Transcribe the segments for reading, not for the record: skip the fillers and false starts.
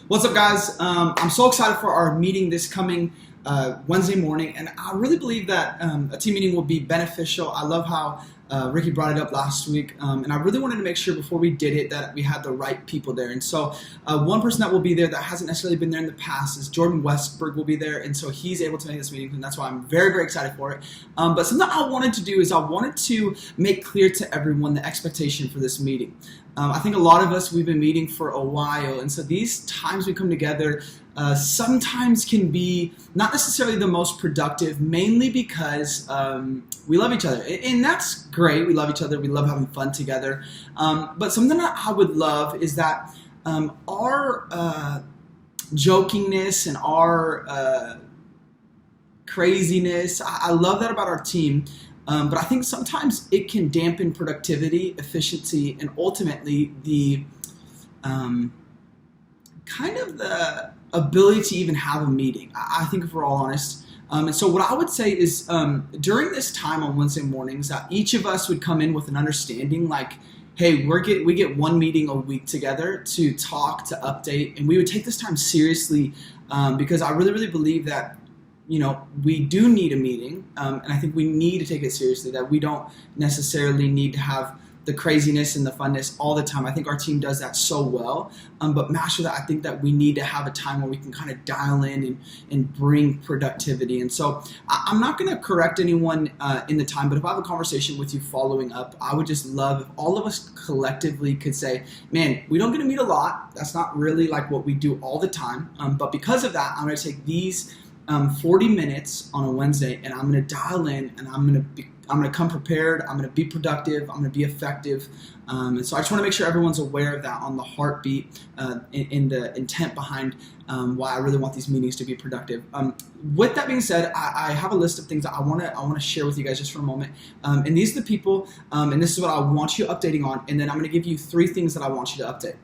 What's up, guys? I'm so excited for our meeting this coming Wednesday morning, and I really believe that a team meeting will be beneficial. I love how Ricky brought it up last week, and I really wanted to make sure before we did it that we had the right people there. And so one person that will be there that hasn't necessarily been there in the past is Jordan Westberg will be there, and so he's able to make this meeting, and that's why I'm very, very excited for it. But something I wanted to do is I wanted to make clear to everyone the expectation for this meeting. I think a lot of us, we've been meeting for a while, and so these times we come together sometimes can be not necessarily the most productive, mainly because we love each other. And that's great. We love each other. We love having fun together. But something that I would love is that our jokingness and our craziness, I love that about our team. But I think sometimes it can dampen productivity, efficiency, and ultimately the kind of the ability to even have a meeting, I think, if we're all honest. And so what I would say is during this time on Wednesday mornings, that each of us would come in with an understanding like, hey, we get one meeting a week together to talk, to update, and we would take this time seriously because I really, really believe that we do need a meeting, and I think we need to take it seriously, that we don't necessarily need to have the craziness and the funness all the time. I think our team does that so well, but master that, I think that we need to have a time where we can kind of dial in and bring productivity. And so I'm not going to correct anyone in the time, but if I have a conversation with you following up, I would just love if all of us collectively could say, man, we don't get to meet a lot. That's not really like what we do all the time, but because of that, I'm going to take these 40 minutes on a Wednesday, and I'm going to dial in, and I'm going to come prepared. I'm going to be productive. I'm going to be effective. And so I just want to make sure everyone's aware of that on the heartbeat, in the intent behind why I really want these meetings to be productive. With that being said, I have a list of things that I want to share with you guys just for a moment. And these are the people, and this is what I want you updating on. And then I'm going to give you 3 things that I want you to update.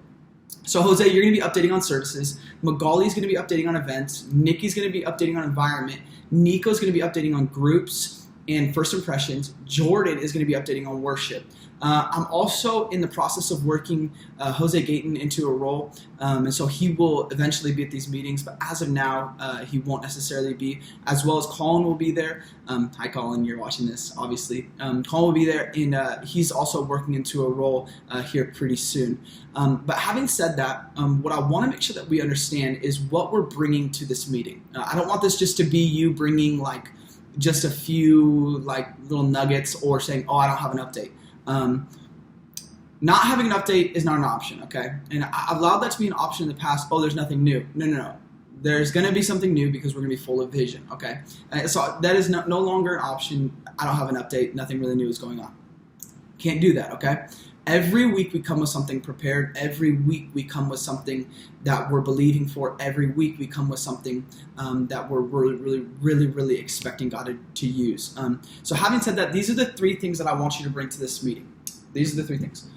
So Jose, you're going to be updating on services. Magali is going to be updating on events. Nikki's going to be updating on environment. Neco is going to be updating on groups and first impressions. Jordan is going to be updating on worship. I'm also in the process of working Jose Gayton into a role, and so he will eventually be at these meetings, but as of now, he won't necessarily be, as well as Colin will be there. Hi Colin, you're watching this, obviously. Colin will be there, and he's also working into a role here pretty soon. But having said that, what I want to make sure that we understand is what we're bringing to this meeting. I don't want this just to be you bringing like just a few like little nuggets or saying, oh, I don't have an update. Not having an update is not an option, okay? And I allowed that to be an option in the past. Oh, there's nothing new. No. There's going to be something new because we're going to be full of vision, okay? So that is no longer an option. I don't have an update. Nothing really new is going on. Can't do that, okay? Every week we come with something prepared. Every week we come with something that we're believing for. Every week we come with something that we're really expecting God to use. So having said that, these are the 3 things that I want you to bring to this meeting. These are the 3 things.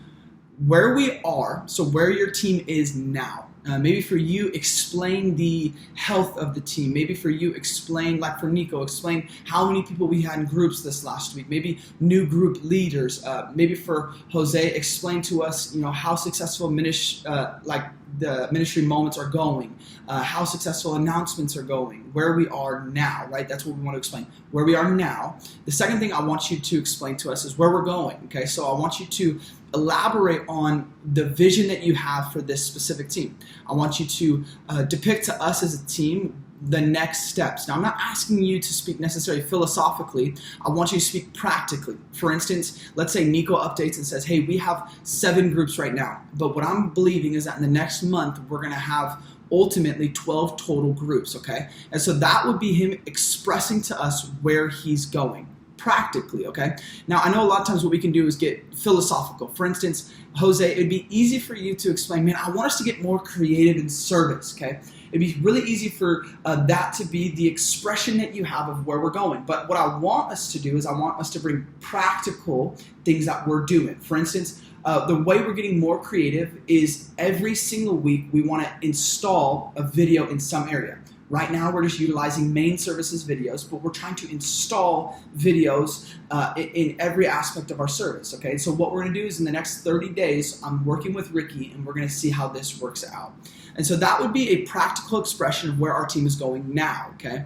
Where we are, so where your team is now. Maybe for you, explain the health of the team. Maybe for you, explain, like for Neco, explain how many people we had in groups this last week. Maybe new group leaders. Maybe for Jose, explain to us, how successful the ministry moments are going, how successful announcements are going, where we are now, right? That's what we want to explain. Where we are now. The second thing I want you to explain to us is where we're going, okay? So I want you to elaborate on the vision that you have for this specific team. I want you to depict to us as a team the next steps. Now, I'm not asking you to speak necessarily philosophically. I want you to speak practically. For instance, let's say Neco updates and says, hey, we have 7 groups right now. But what I'm believing is that in the next month, we're going to have ultimately 12 total groups, okay? And so that would be him expressing to us where he's going. Practically, okay? Now, I know a lot of times what we can do is get philosophical. For instance, Jose, it'd be easy for you to explain, man, I want us to get more creative in service, okay? It'd be really easy for that to be the expression that you have of where we're going. But what I want us to do is I want us to bring practical things that we're doing. For instance, the way we're getting more creative is every single week we want to install a video in some area. Right now, we're just utilizing main services videos, but we're trying to install videos in every aspect of our service, okay? So what we're going to do is in the next 30 days, I'm working with Ricky, and we're going to see how this works out. And so that would be a practical expression of where our team is going now, okay?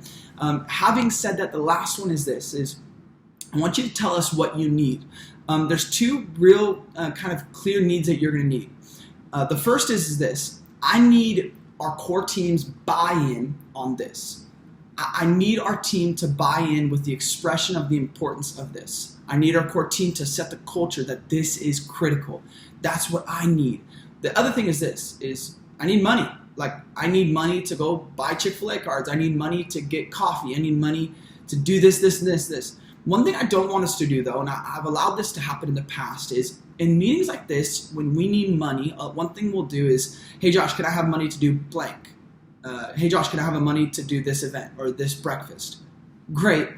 Having said that, the last one is this, is I want you to tell us what you need. There's two real kind of clear needs that you're going to need. The first is this. I need our core team's buy-in on this. I need our team to buy in with the expression of the importance of this. I need our core team to set the culture that this is critical. That's what I need. The other thing is this, is I need money. Like, I need money to go buy Chick-fil-A cards. I need money to get coffee. I need money to do this, this, and this, this. One thing I don't want us to do, though, and I've allowed this to happen in the past, is in meetings like this, when we need money, one thing we'll do is, hey, Josh, can I have money to do blank? Hey, Josh, can I have money to do this event or this breakfast? Great.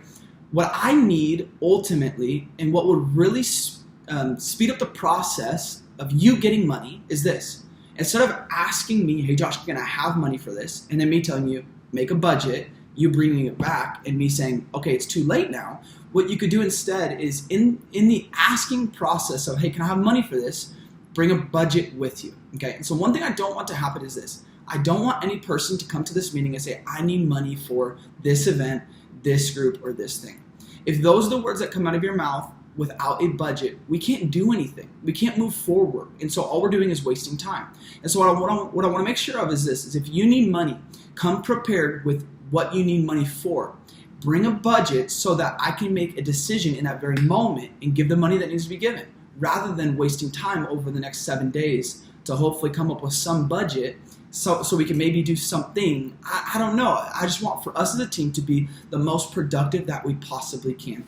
What I need ultimately, and what would really speed up the process of you getting money, is this. Instead of asking me, hey, Josh, can I have money for this? And then me telling you, make a budget, you bringing it back, and me saying, okay, it's too late now. What you could do instead is in the asking process of, hey, can I have money for this? Bring a budget with you, okay? And so one thing I don't want to happen is this. I don't want any person to come to this meeting and say, I need money for this event, this group, or this thing. If those are the words that come out of your mouth without a budget, we can't do anything. We can't move forward. And so all we're doing is wasting time. And so what I want to make sure of is this, is if you need money, come prepared with what you need money for. Bring a budget so that I can make a decision in that very moment and give the money that needs to be given, rather than wasting time over the next 7 days to hopefully come up with some budget so we can maybe do something. I don't know. I just want for us as a team to be the most productive that we possibly can.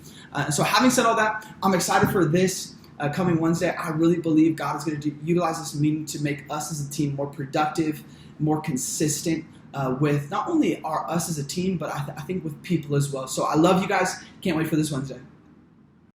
So having said all that, I'm excited for this coming Wednesday. I really believe God is going to utilize this meeting to make us as a team more productive, more consistent, with not only us as a team, but I think with people as well. So I love you guys. Can't wait for this Wednesday.